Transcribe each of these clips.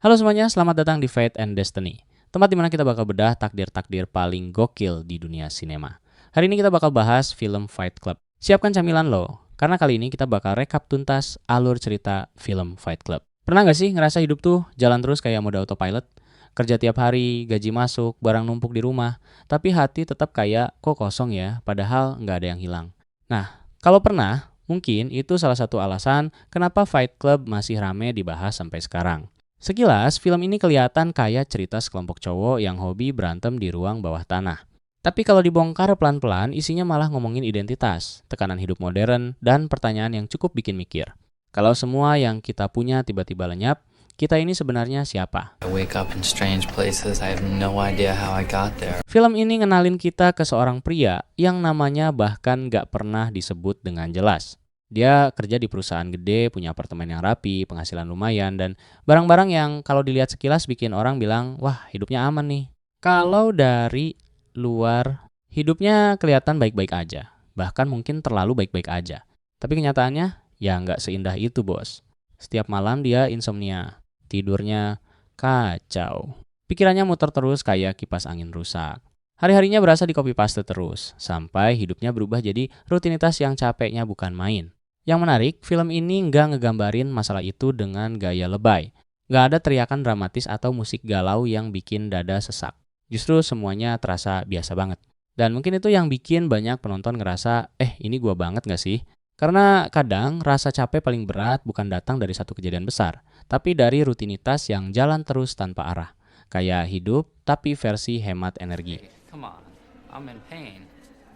Halo semuanya, selamat datang di Fate and Destiny, tempat dimana kita bakal bedah takdir-takdir paling gokil di dunia sinema. Hari ini kita bakal bahas film Fight Club. Siapkan camilan lo, karena kali ini kita bakal rekap tuntas alur cerita film Fight Club. Pernah gak sih ngerasa hidup tuh jalan terus kayak mode autopilot? Kerja tiap hari, gaji masuk, barang numpuk di rumah, tapi hati tetap kayak kok kosong ya, padahal nggak ada yang hilang. Nah, kalau pernah, mungkin itu salah satu alasan kenapa Fight Club masih rame dibahas sampai sekarang. Sekilas, film ini kelihatan kayak cerita sekelompok cowok yang hobi berantem di ruang bawah tanah. Tapi kalau dibongkar pelan-pelan, isinya malah ngomongin identitas, tekanan hidup modern, dan pertanyaan yang cukup bikin mikir. Kalau semua yang kita punya tiba-tiba lenyap, kita ini sebenarnya siapa? I wake up in strange places. I have no idea how I got there. Film ini ngenalin kita ke seorang pria yang namanya bahkan gak pernah disebut dengan jelas. Dia kerja di perusahaan gede, punya apartemen yang rapi, penghasilan lumayan, dan barang-barang yang kalau dilihat sekilas bikin orang bilang, wah hidupnya aman nih. Kalau dari luar, hidupnya kelihatan baik-baik aja. Bahkan mungkin terlalu baik-baik aja. Tapi kenyataannya, ya nggak seindah itu bos. Setiap malam dia insomnia, tidurnya kacau. Pikirannya muter terus kayak kipas angin rusak. Hari-harinya berasa di copy paste terus, sampai hidupnya berubah jadi rutinitas yang capeknya bukan main. Yang menarik, film ini nggak ngegambarin masalah itu dengan gaya lebay. Nggak ada teriakan dramatis atau musik galau yang bikin dada sesak. Justru semuanya terasa biasa banget. Dan mungkin itu yang bikin banyak penonton ngerasa, ini gua banget nggak sih? Karena kadang rasa capek paling berat bukan datang dari satu kejadian besar, tapi dari rutinitas yang jalan terus tanpa arah. Kayak hidup, tapi versi hemat energi. Come on, I'm in pain.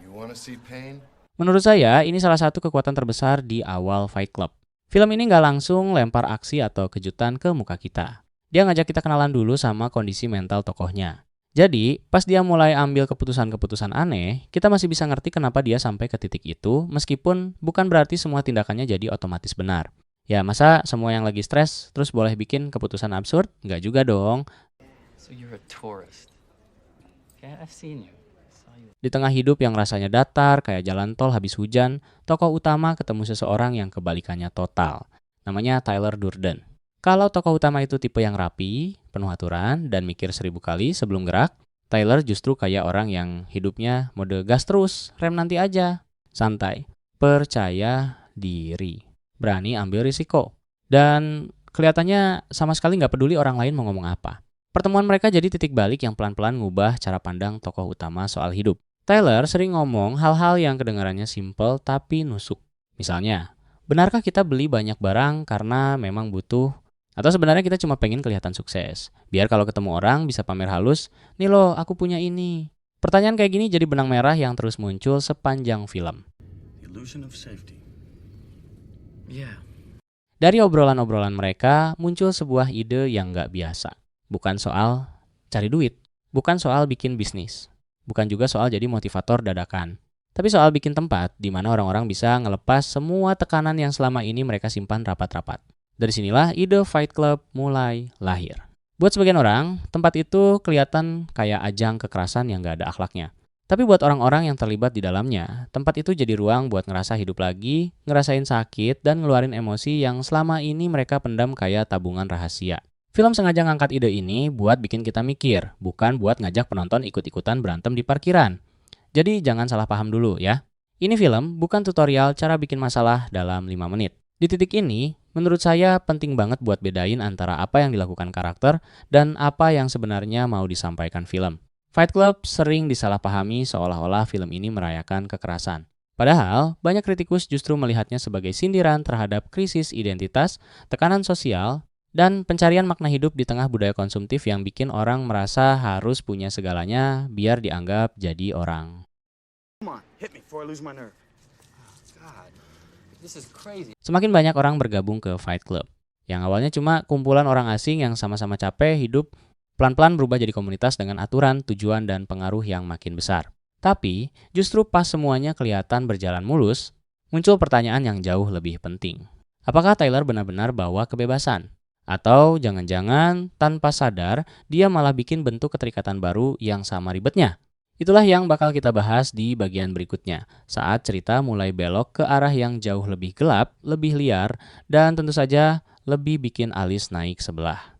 You wanna see pain? Menurut saya, ini salah satu kekuatan terbesar di awal Fight Club. Film ini nggak langsung lempar aksi atau kejutan ke muka kita. Dia ngajak kita kenalan dulu sama kondisi mental tokohnya. Jadi, pas dia mulai ambil keputusan-keputusan aneh, kita masih bisa ngerti kenapa dia sampai ke titik itu, meskipun bukan berarti semua tindakannya jadi otomatis benar. Ya, masa semua yang lagi stres terus boleh bikin keputusan absurd? Nggak juga dong. So you're a tourist. Okay, I've seen you. Saw you. Di tengah hidup yang rasanya datar, kayak jalan tol habis hujan, tokoh utama ketemu seseorang yang kebalikannya total. Namanya Tyler Durden. Kalau tokoh utama itu tipe yang rapi, penuh aturan, dan mikir 1000 kali sebelum gerak, Tyler justru kayak orang yang hidupnya mode gas terus, rem nanti aja. Santai, percaya diri, berani ambil risiko. Dan kelihatannya sama sekali nggak peduli orang lain mau ngomong apa. Pertemuan mereka jadi titik balik yang pelan-pelan ngubah cara pandang tokoh utama soal hidup. Tyler sering ngomong hal-hal yang kedengarannya simple tapi nusuk. Misalnya, benarkah kita beli banyak barang karena memang butuh? Atau sebenarnya kita cuma pengen kelihatan sukses? Biar kalau ketemu orang bisa pamer halus, nih loh aku punya ini. Pertanyaan kayak gini jadi benang merah yang terus muncul sepanjang film. Illusion of safety. Yeah. Dari obrolan-obrolan mereka muncul sebuah ide yang nggak biasa. Bukan soal cari duit, bukan soal bikin bisnis, bukan juga soal jadi motivator dadakan. Tapi soal bikin tempat di mana orang-orang bisa ngelepas semua tekanan yang selama ini mereka simpan rapat-rapat. Dari sinilah ide Fight Club mulai lahir. Buat sebagian orang, tempat itu kelihatan kayak ajang kekerasan yang gak ada akhlaknya. Tapi buat orang-orang yang terlibat di dalamnya, tempat itu jadi ruang buat ngerasa hidup lagi, ngerasain sakit, dan ngeluarin emosi yang selama ini mereka pendam kayak tabungan rahasia. Film sengaja ngangkat ide ini buat bikin kita mikir, bukan buat ngajak penonton ikut-ikutan berantem di parkiran. Jadi jangan salah paham dulu ya. Ini film bukan tutorial cara bikin masalah dalam 5 menit. Di titik ini, menurut saya penting banget buat bedain antara apa yang dilakukan karakter dan apa yang sebenarnya mau disampaikan film. Fight Club sering disalahpahami seolah-olah film ini merayakan kekerasan. Padahal, banyak kritikus justru melihatnya sebagai sindiran terhadap krisis identitas, tekanan sosial, dan pencarian makna hidup di tengah budaya konsumtif yang bikin orang merasa harus punya segalanya biar dianggap jadi orang. Come on, hit me before I lose my nerve. God, this is crazy. Semakin banyak orang bergabung ke Fight Club. Yang awalnya cuma kumpulan orang asing yang sama-sama capek hidup, pelan-pelan berubah jadi komunitas dengan aturan, tujuan, dan pengaruh yang makin besar. Tapi, justru pas semuanya kelihatan berjalan mulus, muncul pertanyaan yang jauh lebih penting. Apakah Tyler benar-benar bawa kebebasan? Atau jangan-jangan tanpa sadar dia malah bikin bentuk keterikatan baru yang sama ribetnya? Itulah yang bakal kita bahas di bagian berikutnya, saat cerita mulai belok ke arah yang jauh lebih gelap, lebih liar, dan tentu saja lebih bikin alis naik sebelah.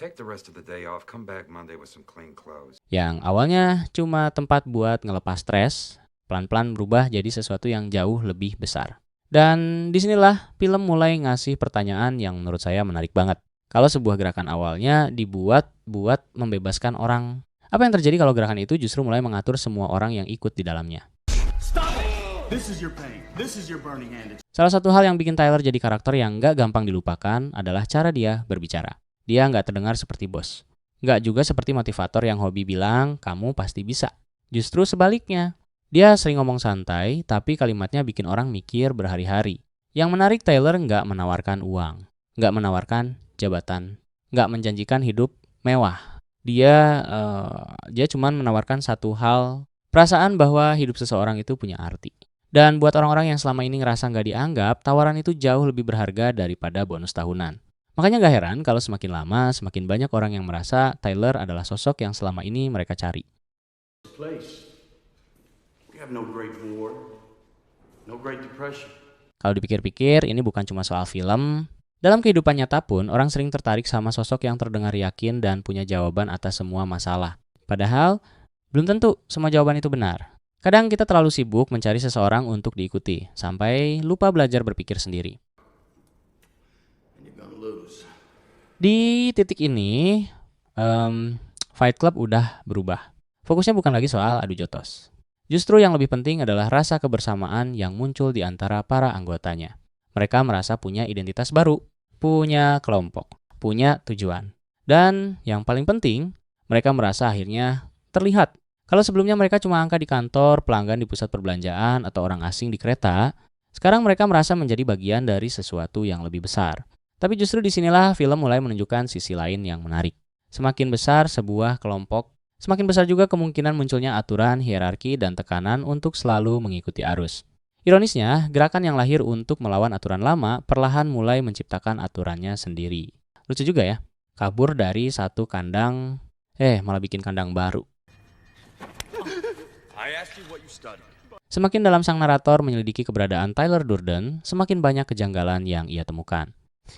Take the rest of the day off. Come back Monday with some clean clothes. Yang awalnya cuma tempat buat ngelepas stres, pelan-pelan berubah jadi sesuatu yang jauh lebih besar. Dan disinilah film mulai ngasih pertanyaan yang menurut saya menarik banget. Kalau sebuah gerakan awalnya dibuat buat membebaskan orang, apa yang terjadi kalau gerakan itu justru mulai mengatur semua orang yang ikut di dalamnya? Stop it! This is your pain. This is your burning hand. Salah satu hal yang bikin Tyler jadi karakter yang gak gampang dilupakan adalah cara dia berbicara. Dia gak terdengar seperti bos. Gak juga seperti motivator yang hobi bilang, kamu pasti bisa. Justru sebaliknya. Dia sering ngomong santai, tapi kalimatnya bikin orang mikir berhari-hari. Yang menarik, Tyler gak menawarkan uang. Gak menawarkan jabatan. Gak menjanjikan hidup mewah. Dia cuma menawarkan satu hal, perasaan bahwa hidup seseorang itu punya arti. Dan buat orang-orang yang selama ini ngerasa nggak dianggap, tawaran itu jauh lebih berharga daripada bonus tahunan. Makanya nggak heran kalau semakin lama, semakin banyak orang yang merasa Tyler adalah sosok yang selama ini mereka cari. Place. We have no Great War, no Great Depression. Kalau dipikir-pikir, ini bukan cuma soal film. Dalam kehidupan nyata pun, orang sering tertarik sama sosok yang terdengar yakin dan punya jawaban atas semua masalah. Padahal, belum tentu semua jawaban itu benar. Kadang kita terlalu sibuk mencari seseorang untuk diikuti, sampai lupa belajar berpikir sendiri. Di titik ini, Fight Club udah berubah. Fokusnya bukan lagi soal adu jotos. Justru yang lebih penting adalah rasa kebersamaan yang muncul di antara para anggotanya. Mereka merasa punya identitas baru, punya kelompok, punya tujuan. Dan yang paling penting, mereka merasa akhirnya terlihat. Kalau sebelumnya mereka cuma angka di kantor, pelanggan di pusat perbelanjaan, atau orang asing di kereta, sekarang mereka merasa menjadi bagian dari sesuatu yang lebih besar. Tapi justru disinilah film mulai menunjukkan sisi lain yang menarik. Semakin besar sebuah kelompok, semakin besar juga kemungkinan munculnya aturan, hierarki, dan tekanan untuk selalu mengikuti arus. Ironisnya, gerakan yang lahir untuk melawan aturan lama perlahan mulai menciptakan aturannya sendiri. Lucu juga ya, kabur dari satu kandang, malah bikin kandang baru. Semakin dalam sang narator menyelidiki keberadaan Tyler Durden, semakin banyak kejanggalan yang ia temukan.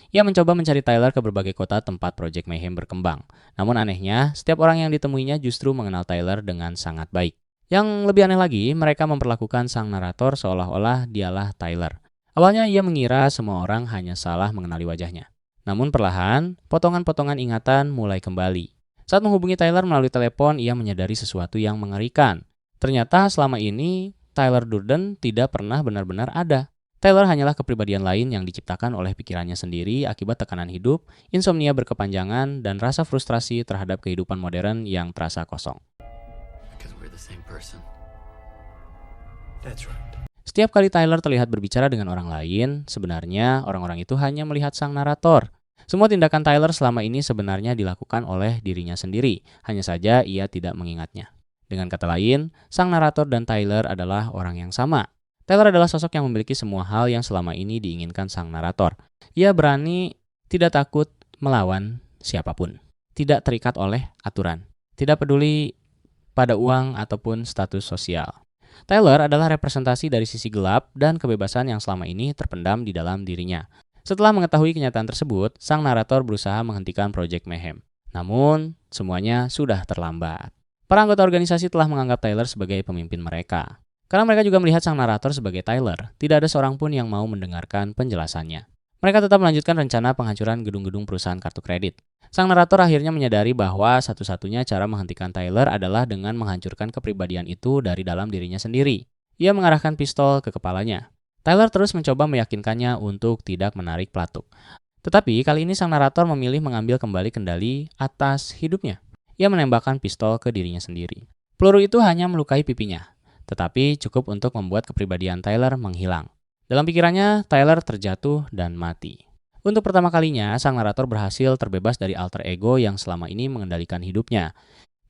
Ia mencoba mencari Tyler ke berbagai kota tempat Project Mayhem berkembang. Namun anehnya, setiap orang yang ditemuinya justru mengenal Tyler dengan sangat baik. Yang lebih aneh lagi, mereka memperlakukan sang narator seolah-olah dialah Tyler. Awalnya ia mengira semua orang hanya salah mengenali wajahnya. Namun perlahan, potongan-potongan ingatan mulai kembali. Saat menghubungi Tyler melalui telepon, ia menyadari sesuatu yang mengerikan. Ternyata selama ini, Tyler Durden tidak pernah benar-benar ada. Tyler hanyalah kepribadian lain yang diciptakan oleh pikirannya sendiri akibat tekanan hidup, insomnia berkepanjangan, dan rasa frustrasi terhadap kehidupan modern yang terasa kosong. Setiap kali Tyler terlihat berbicara dengan orang lain, sebenarnya orang-orang itu hanya melihat sang narator. Semua tindakan Tyler selama ini sebenarnya dilakukan oleh dirinya sendiri, hanya saja ia tidak mengingatnya. Dengan kata lain, sang narator dan Tyler adalah orang yang sama. Tyler adalah sosok yang memiliki semua hal yang selama ini diinginkan sang narator. Ia berani, tidak takut melawan siapapun. Tidak terikat oleh aturan. Tidak peduli pada uang ataupun status sosial. Tyler adalah representasi dari sisi gelap dan kebebasan yang selama ini terpendam di dalam dirinya. Setelah mengetahui kenyataan tersebut, sang narator berusaha menghentikan Project Mayhem. Namun, semuanya sudah terlambat. Para anggota organisasi telah menganggap Tyler sebagai pemimpin mereka. Karena mereka juga melihat sang narator sebagai Tyler, tidak ada seorang pun yang mau mendengarkan penjelasannya. Mereka tetap melanjutkan rencana penghancuran gedung-gedung perusahaan kartu kredit. Sang narator akhirnya menyadari bahwa satu-satunya cara menghentikan Tyler adalah dengan menghancurkan kepribadian itu dari dalam dirinya sendiri. Ia mengarahkan pistol ke kepalanya. Tyler terus mencoba meyakinkannya untuk tidak menarik pelatuk. Tetapi kali ini sang narator memilih mengambil kembali kendali atas hidupnya. Ia menembakkan pistol ke dirinya sendiri. Peluru itu hanya melukai pipinya, tetapi cukup untuk membuat kepribadian Tyler menghilang. Dalam pikirannya, Tyler terjatuh dan mati. Untuk pertama kalinya, sang narator berhasil terbebas dari alter ego yang selama ini mengendalikan hidupnya.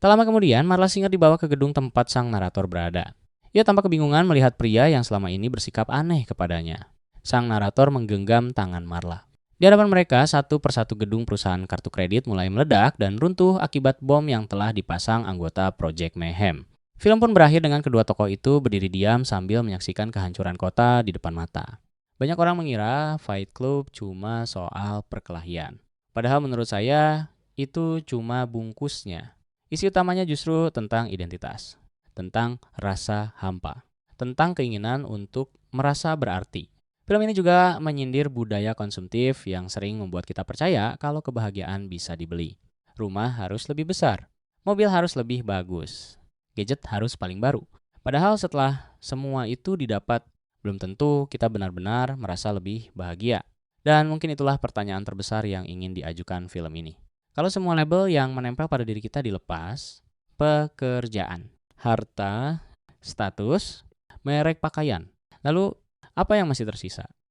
Tak lama kemudian, Marla Singer dibawa ke gedung tempat sang narator berada. Ia tampak kebingungan melihat pria yang selama ini bersikap aneh kepadanya. Sang narator menggenggam tangan Marla. Di hadapan mereka, satu persatu gedung perusahaan kartu kredit mulai meledak dan runtuh akibat bom yang telah dipasang anggota Project Mayhem. Film pun berakhir dengan kedua tokoh itu berdiri diam sambil menyaksikan kehancuran kota di depan mata. Banyak orang mengira Fight Club cuma soal perkelahian. Padahal menurut saya, itu cuma bungkusnya. Isi utamanya justru tentang identitas, tentang rasa hampa, tentang keinginan untuk merasa berarti. Film ini juga menyindir budaya konsumtif yang sering membuat kita percaya kalau kebahagiaan bisa dibeli. Rumah harus lebih besar, mobil harus lebih bagus, gadget harus paling baru. Padahal setelah semua itu didapat, belum tentu kita benar-benar merasa lebih bahagia. Dan mungkin itulah pertanyaan terbesar yang ingin diajukan film ini. Kalau semua label yang menempel pada diri kita dilepas, pekerjaan, harta, status, merek pakaian, lalu apa yang masih tersisa?